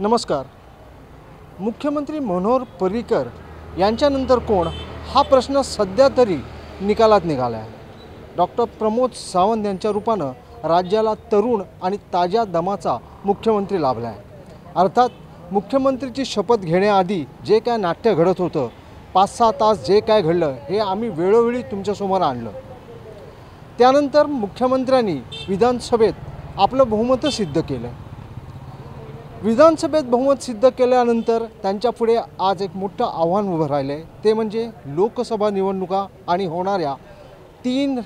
नमस्कार. मुख्यमंत्री मनोहर पर्रीकर यांच्यानंतर कोण हा प्रश्न सध्या तरी निकालात निघाला आहे. डॉक्टर प्रमोद सावंत यांच्या रूपानं राज्याला तरुण आणि ताज्या दमाचा मुख्यमंत्री लाभला आहे. अर्थात मुख्यमंत्रीची शपथ घेण्याआधी जे काय नाट्य घडत होतं, 5-6 तास जे काय घडलं हे आम्ही वेळोवेळी तुमच्यासमोर आणलं. त्यानंतर मुख्यमंत्र्यांनी विधानसभेत आपलं बहुमत सिद्ध केलं. विधानसभेत बहुमत सिद्ध केल्यानंतर त्यांच्यापुढे आज एक मोठं आव्हान उभं राहिलं आहे. ते म्हणजे लोकसभा निवडणुका आणि होणाऱ्या 3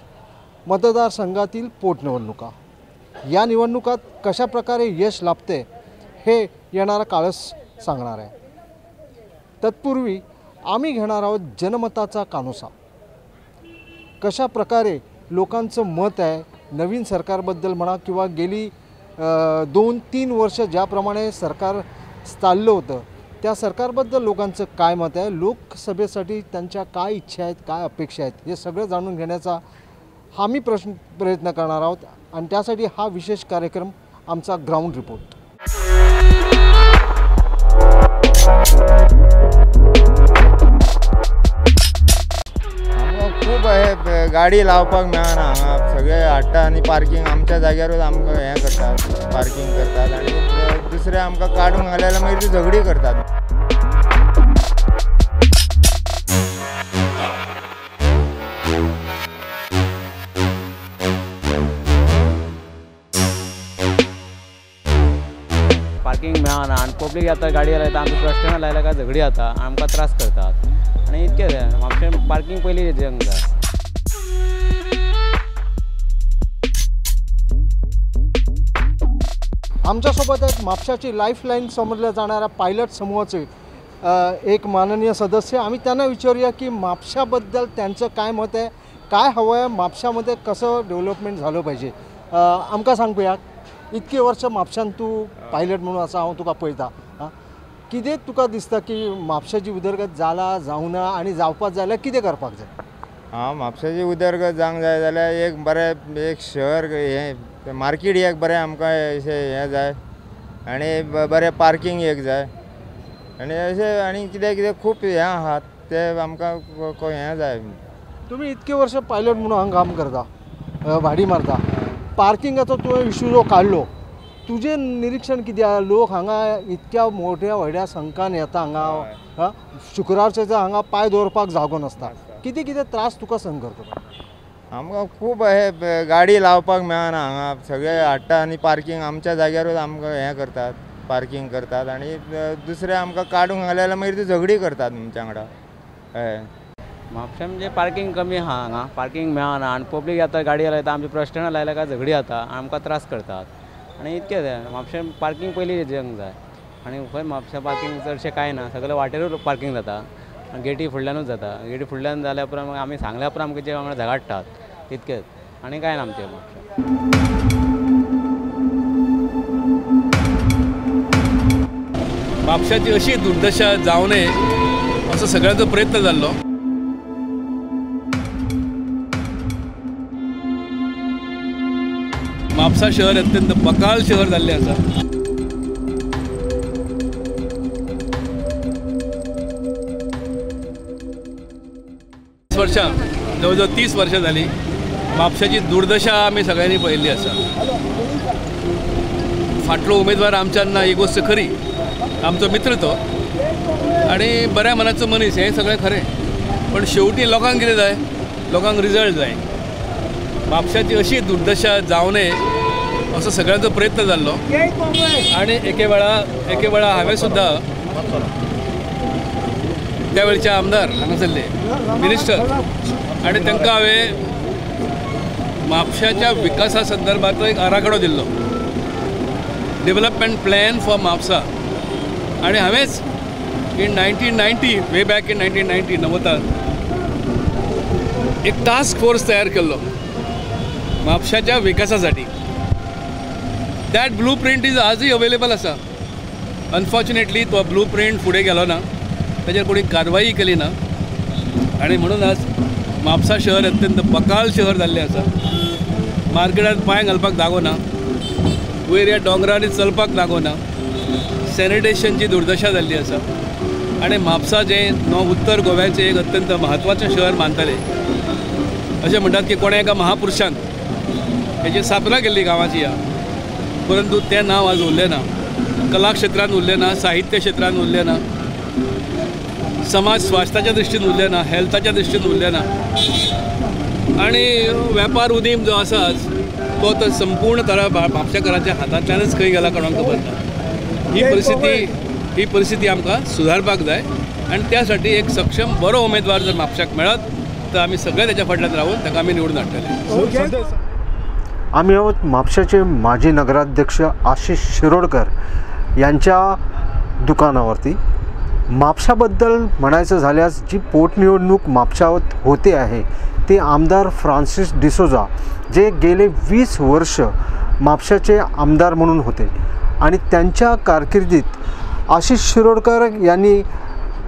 मतदारसंघातील पोटनिवडणुका. या निवडणुकात कशाप्रकारे यश लाभते हे येणारा काळच सांगणार आहे. तत्पूर्वी आम्ही घेणार आहोत जनमताचा कानोसा. कशाप्रकारे लोकांचं मत आहे नवीन सरकारबद्दल म्हणा किंवा गेली 2-3 वर्ष ज्याप्रमाणे सरकार चाललं होतं त्या सरकारबद्दल लोकांचं काय मत आहे, लोकसभेसाठी त्यांच्या काय इच्छा आहेत, काय अपेक्षा आहेत, हे सगळं जाणून घेण्याचा आम्ही प्रयत्न करणार आहोत. आणि त्यासाठी हा विशेष कार्यक्रम आमचा ग्राउंड रिपोर्ट. खूप आहे, गाडी लावपाक मेळना. हांगा सगळे हाडटा आनी पार्किंग आमच्या जाग्यारूच आमकां हें करतात, पार्किंग करतात आनी दुसरे आमकां काडून घाल्यार मागीर ती झगडी करतात. पार्किंग मेळना आनी पब्लीक येता गाडी लायता, आमकां प्रश्न लायला काय झगडी जाता, आमकां त्रास करतात आनी इतकेंच म्हापशें पार्किंग पयलीं दिवंक जाय. आमच्यासोबत आहेत म्हापशाची लाईफलाईन समजल्या जाणाऱ्या पायलट समूहाचे एक माननीय सदस्य. आम्ही त्यांना विचारूया की म्हापशाबद्दल त्यांचं काय मत आहे, काय हवं आहे, म्हापशामध्ये कसं डेव्हलपमेंट झालं पाहिजे. आमकां सांग पळया, इतकी वर्ष म्हापशान तूं पायलट म्हणून आसा, हांव तुका पळयता. कितें तुका दिसता की म्हापशाची उदरगत जाला जावं ना आनी जावपाक जाय जाल्यार कितें करपाक जाय? म्हापशाची उदरगत जावंक जाय जाल्यार एक बरें एक शहर हें मार्केट एक बरें आमकां अशें हें जाय आनी बरें पार्किंग एक जाय आनी अशें आनी कितें कितें खूब हें आहात ते आमकां हें जाय. तुम्ही इतके वर्ष पायलट म्हणून हांगा काम करता, भाडी मारता, पार्किंगाचो तुवें इश्यू जो काडलो, तुजें निरीक्षण कितें आहा? लोक हांगा इतक्या मोठ्या व्हड्या संख्यान येता हांगा, शुक्रारचे हांगा पांय दवरपाक जागो नासता, कितें कितें त्रास तुका सहन करता? आमकां खूब अशें गाडी लावपाक मेळना. हांगा सगळे हाडटा आनी पार्किंग आमच्या जाग्यारूच आमकां हें करतात, पार्किंग करतात आनी दुसरे आमकां काडून घाल्यार मागीर ती झगडी करतात आमच्या वांगडा. हय, म्हापशें म्हणजे पार्किंग कमी आहा, हांगा पार्किंग मेळना आनी पब्लीक येता गाडी लायता, आमचे प्रश्न लायला काय झगडी जाता, आमकां त्रास करतात आनी इतकेंच म्हापशें पार्किंग पयलीं दिवंक जाय. आनी खंय म्हापशें पार्किंग चडशें कांय ना, सगळे वाटेरूच पार्किंग जाता, गेटी फुडल्यानूच जाता. गेटी फुडल्यान जाल्या उपरांत मागीर आमी सांगल्या उपरांत आमचे वांगडा झगडटात, तितकेंच आनी कांय ना आमचें म्हापशें. म्हापशाची अशी दुर्दशा जावं नये असो सगळ्यांचो प्रयत्न जाल्लो. म्हापसा शहर अत्यंत बकाल शहर जाल्लें आसा. वर्षां जवळ जवळ 30 वर्सां जालीं म्हापशाची दुर्दशा आमी सगळ्यांनी पळयल्ली आसा. फाटलो उमेदवार आमच्यान ना ही गोश्ट खरी, आमचो मित्र तो आनी बऱ्या मनाचो मनीस, हें सगळें खरें. पण शेवटी लोकांक कितें जाय? लोकांक रिजल्ट जाय. म्हापशाची अशी दुर्दशा जावं नये असो सगळ्यांचो प्रयत्न जाल्लो आनी एके वेळा हांवें सुद्दां त्या वेळचे आमदार हांगासरले मिनिस्टर आनी तांकां हांवें म्हापशाच्या विकासा संदर्भांतलो एक आराखडो दिल्लो, डेव्हलपमेंट प्लॅन फॉर म्हापसा. आनी हांवेंच इन 1990 वे बॅक इन 1990 एक टास्क फोर्स तयार केल्लो म्हापशाच्या विकासासाठी. दॅट ब्लू प्रिंट इज आजूय अवेलेबल आसा. अनफॉर्च्युनेटली तो ब्लू प्रिंट फुडें गेलो ना, ताचेर कोणी कारवाई केली ना आनी म्हणून आज म्हापसा शहर अत्यंत बकाल शहर जाल्लें आसा. मार्केटांत पांय घालपाक जागो ना, वयर ह्या दोंगरांनी चलपाक जागो ना, सॅनिटेशनची दुर्दशा जाल्ली आसा आनी म्हापसा जें उत्तर गोव्याचें एक अत्यंत म्हत्वाचें शहर मानताले. अशें म्हणटात की कोणा एका महापुरुशान हेची स्थापना केल्ली गांवाची ह्या, परंतु तें नांव आज उरलें ना. कला क्षेत्रांत उरलें ना, साहित्य क्षेत्रांत उरलें ना, समाज स्वास्थ्याच्या दृश्टीन उरलें ना, हेल्थाच्या दृश्टीन उरलें ना आनी वेपार उदीम जो आसा तो तर संपूर्ण तरा म्हापशेकारांच्या हातांतल्यानच खंय गेला कोणाक खबर ना. ही परिस्थिती आमकां सुदारपाक जाय आनी त्या साठी एक सक्षम बरो उमेदवार जर म्हापशाक मेळत तर आमी सगळे त्याच्या फाटल्यान रावून ताका आमी निवडून हाडटले. आम्ही आहोत म्हापशाचे माजी नगराध्यक्ष आशिष शिरोडकर यांच्या दुकानावरती. म्हापशाबद्दल म्हणायचं झाल्यास जी पोटनिवडणूक म्हापशात होते आहे ते आमदार फ्रान्सिस डिसोजा जे गेले 20 वर्ष म्हापशाचे आमदार म्हणून होते आणि त्यांच्या कारकिर्दीत आशिष शिरोडकर यांनी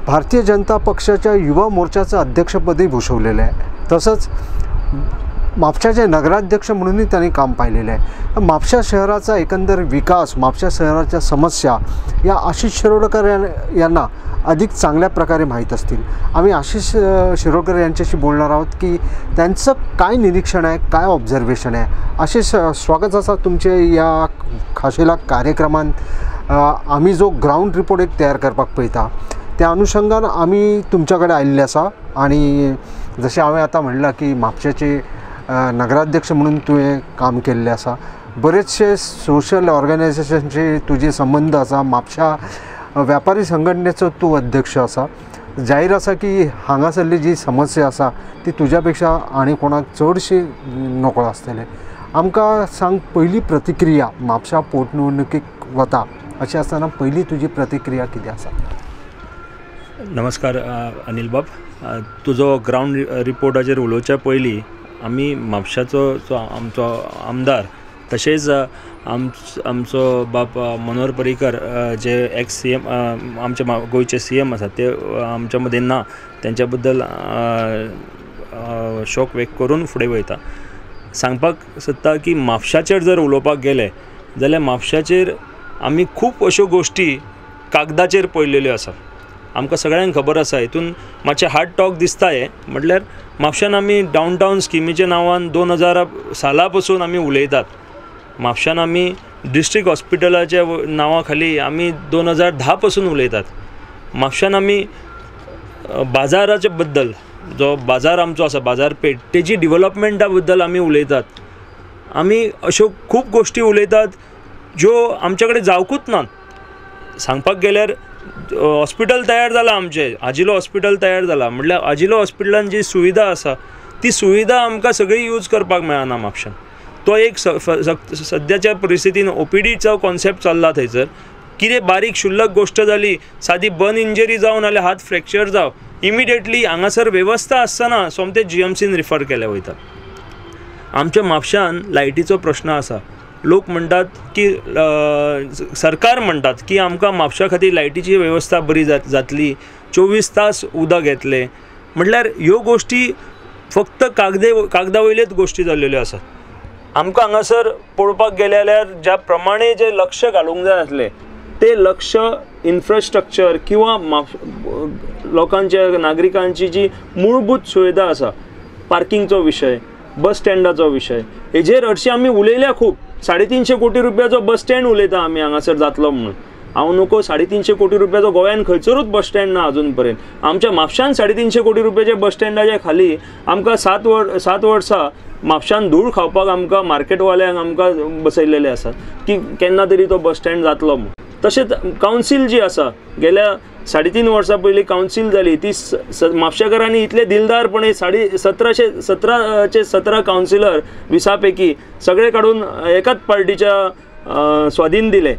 भारतीय जनता पक्षाच्या युवा मोर्चाचं अध्यक्षपदही भूषवलेलं आहे. तसंच म्हापशाचे नगराध्यक्ष म्हणूनही त्यांनी काम पाहिलेलं आहे. म्हापशा शहराचा एकंदर विकास, म्हापशा शहराच्या समस्या या आशिष शिरोडकर यांना अधिक चांगल्या प्रकारे माहीत असतील. आम्ही आशिष शिरोडकर यांच्याशी बोलणार आहोत की त्यांचं काय निरीक्षण आहे, काय ऑब्झर्वेशन आहे. आशिष, स्वागत असा तुमचे या खाशेला कार्यक्रमांत. आम्ही जो ग्राउंड रिपोर्ट एक तयार करपाक पळयता त्या अनुषंगान आम्ही तुमच्याकडे आयिल्ले आसा आणि जसे हांवें आतां म्हणलां की म्हापशाचे नगराध्यक्ष म्हणून तुवें काम केल्लें आसा. बरेचशे सोशल ऑर्गनायझेशनचे तुजे संबंध आसा. म्हापशा व्यापारी संघटनेचो तूं अध्यक्ष आसा. जाहीर आसा की हांगासरली जी समस्या आसा ती तुज्या आनी कोणाक चडशी नकळो आसतले. आमकां सांग, पयली प्रतिक्रिया म्हापशा पोटनिवडणुकीक वता अशें आसतना पयली तुजी प्रतिक्रिया कितें आसा? नमस्कार अनिल बाब. तुजो ग्राउंड रिपोर्टाचेर उलोवच्या पयलीं आमी म्हापशाचो जो आमचो आमदार तशेंच आमचो बाप मनोहर पर्रीकर जे एक्स CM आमचे गोंयचे CM आसात ते आमच्या मदीं ना, तेंच्या बद्दल शोक व्यक्त करून फुडें वयता. सांगपाक सोदता की म्हापशाचेर जर उलोवपाक गेले जाल्यार म्हापशाचेर आमी खूब अश्यो गोश्टी कागदाचेर पळयलेल्यो आसा. आमकां सगळ्यांक खबर आसा. हितून मातशें हार्ड टॉक दिसता हें म्हटल्यार म्हापशान आमी डावनटावन स्किमीच्या नांवान 2000 साला पासून आमी उलयतात. म्हापशान आमी डिस्ट्रिक्ट हॉस्पिटलाच्या नांवा खाली आमी 2010 पासून उलयतात. म्हापशान आमी बाजाराच्या बद्दल, जो बाजार आमचो आसा बाजारपेठ, तेजी डिवेलॉपमेंटा बद्दल आमी उलयतात. आमी अश्यो खूब गोश्टी उलयतात ज्यो आमचे कडेन जावकूच नात. सांगपाक गेल्यार हॉस्पिटल तयार जाला आमचें, आजिलो हॉस्पिटल तयार जाला म्हटल्यार आजिलो हॉस्पिटलान जी सुविधा आसा ती सुविधा आमकां सगळी यूज करपाक मेळना म्हापशान. तो एक सद्याच्या परिस्थितीन OPDचो कॉन्सेप्ट चल्ला थंयसर. कितें बारीक शुल्लक गोश्ट जाली, सादी बर्न इंजरी जावन नाल्यार हात फ्रॅक्चर जावं, इमिडिएटली हांगासर वेवस्था आसतना सोमते GMCन रिफर केले वयता. आमच्या म्हापशान लायटीचो प्रश्न आसा. लोक म्हणटात की सरकार म्हणटात की आमकां म्हापशा खातीर लायटीची वेवस्था बरी जातली, 24 तास उदक येतलें. म्हटल्यार ह्यो गोश्टी फक्त कागदा वयल्योच गोश्टी जाल्ल्यो आसात. आमकां हांगासर पळोवपाक गेले जाल्यार ज्या प्रमाणे जे लक्ष घालूंक जाय आसले ते लक्ष इन्फ्रास्ट्रक्चर किंवा लोकांच्या नागरिकांची जी मूलभूत सुविधा आसा, पार्किंगचो विशय, बस स्टँडाचो विशय, हेजेर हरशीं आमी उलयल्या खूब. 350 कोटी रुपयाचो बस स्टँड उलयता आमी हांगासर जातलो म्हणून. हांव नको 350 कोटी रुपयाचो गोंयान खंयसरूच बस स्टँड ना अजून पर्यंत. आमच्या म्हापशान 350 कोटी रुपयाचे बस स्टँडाच्या खाली आमकां 7 वर्सां म्हापशान धूळ खावपाक आमकां मार्केटवाल्यांक आमकां बसयलेले आसात की केन्ना तरी तो बस स्टँड जातलो म्हणून. तशेंच कावन्सील जी आसा, गेल्या 3.5 वर्सां पयलीं कावन्सील जाली ती म्हापशेकारांनी इतले दिलदारपणे 17 कावन्सिलर 20 पैकी सगळे काडून एकाच पार्टीच्या स्वाधीन दिले.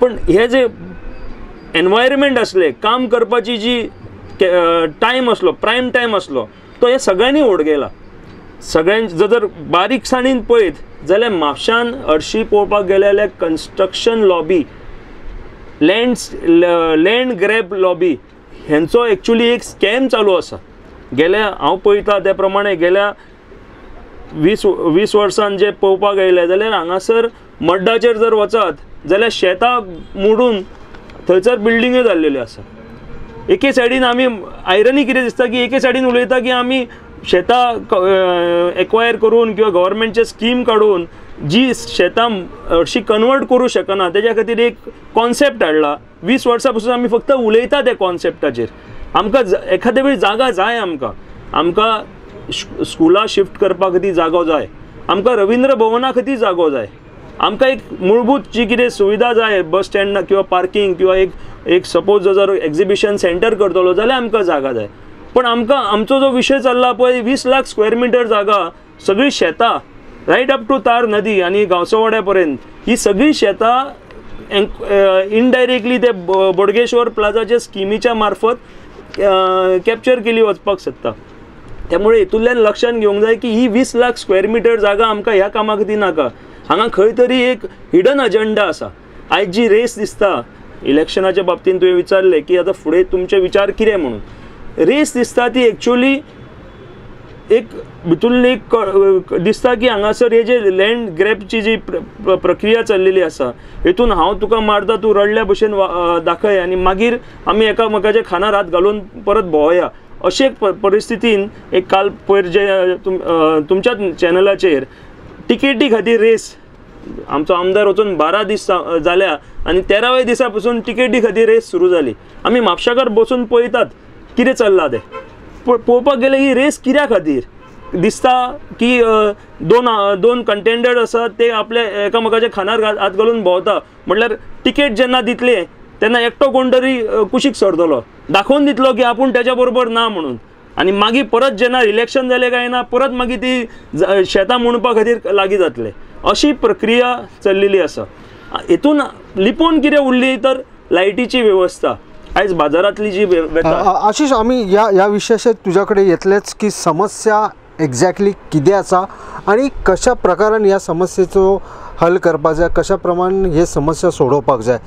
पण हे जे एनवायरमेंट आसले, काम करपाची जी टायम आसलो, प्रायम टायम आसलो, तो हे सगळ्यांनी ओड गेला. सगळ्यां जर बारीकसाणीन पळयत जाल्यार म्हापशान हरशीं पळोवपाक गेले जाल्यार construction lobby, land grab lobby हेंचो एक्चुली एक स्कॅम चालू आसा. हांव पळयता त्या प्रमाणे गेल्या 20 वर्सान जे पळोवपाक येयले जाल्यार हांगासर मड्डाचेर जर वचत जाल्यार शेतां मोडून थंयसर बिल्डिंग्यो जाल्लेल्यो आसा. एके सायडीन आमी आयरनी कितें दिसता की एके सायडीन उलयता की आमी शेतां एक्वायर करून किंवा गव्हर्मेंटचे स्कीम काडून जी शेतां हरशीं कन्वर्ट करूं शकना तेज्या खातीर एक कॉन्सेप्ट हाडला. 20 वर्सां पासून आमी फक्त उलयता त्या कॉन्सेप्टाचेर. आमकां एखाद्या वेळी जागा जाय, आमकां स्कुलां शिफ्ट करपा खातीर जागो जाय, आमकां रविंद्र भवना खातीर जागो जाय, आमकां एक मूलभूत जी कितें सुविधा जाय बस स्टँड किंवा पार्किंग किंवा एक सपोज जर एक्झिबिशन सेंटर करतलो जाल्यार आमकां जागा जाय. पण आमकां आमचो जो विशय चल्ला पळय 20 लाख स्क्वेअर मिटर जागा, सगळी शेतां रायट अप टू तार नदी आनी गांवसवाड्या पर्यंत ही सगळी शेतां इनडायरेक्टली ते बोडगेश्वर प्लाझाच्या स्किमीच्या मार्फत कॅप्चर केली वचपाक शकता. त्यामुळे हितूंतल्यान लक्षात घेवंक जाय की ही 20 लाख स्क्वेअर मिटर जागा आमकां ह्या कामा खातीर नाका. हांगा खंय तरी एक हिडन अजेंडा आसा. आयज जी रेस दिसता इलेक्शनाच्या बाबतींत तुवें विचारलें की आतां फुडें तुमचे विचार कितें म्हणून, रेस दिसता ती एक्चुअली एक भितून एक दिसता की हांगासर हे जे लँड ग्रॅबची जी प्रक्रिया चल्लेली आसा हेतून हांव तुका मारता तूं रडल्या भशेन दाखय आनी मागीर आमी एकामेकाच्या खानार हात घालून परत भोंवया अशे परिस्थितीन एक काल पयर जे तुमच्याच चॅनलाचेर टिकेटी खातीर रेस आमचो आमदार वचून 12 दीस जाल्या आनी 13व्या दिसा पासून टिकेटी खातीर रेस सुरू जाली. आमी म्हापशाकार बसून पळयतात कितें चल्लां तें. पळोवपाक गेल्यार ही रेस कित्या खातीर दिसता की दोन कंटेंडर आसात ते आपल्या एकामेकाच्या खानार हात घालून भोंवता. म्हटल्यार टिकेट जेन्ना दितले तेन्ना एकटो कोण तरी कुशीक सरतलो, दाखोवन दितलो की आपूण तेच्या बरोबर ना म्हणून, आनी मागीर परत जेन्ना इलेक्शन जालें काय ना परत मागीर ती शेतां मोडपा खातीर लागीं जातले. अशी प्रक्रिया चल्लेली आसा. हेतून लिपोवन कितें उरली तर लायटीची वेवस्था. आयज बाजारांतली जी आशिष आमी ह्या विशयाचेर तुज्या कडेन येतलेच की समस्या एक्झॅक्टली कितें आसा आनी कशा प्रकारान ह्या समस्येचो हल करपाक जाय, कशा प्रमाण हे समस्या सोडोवपाक जाय.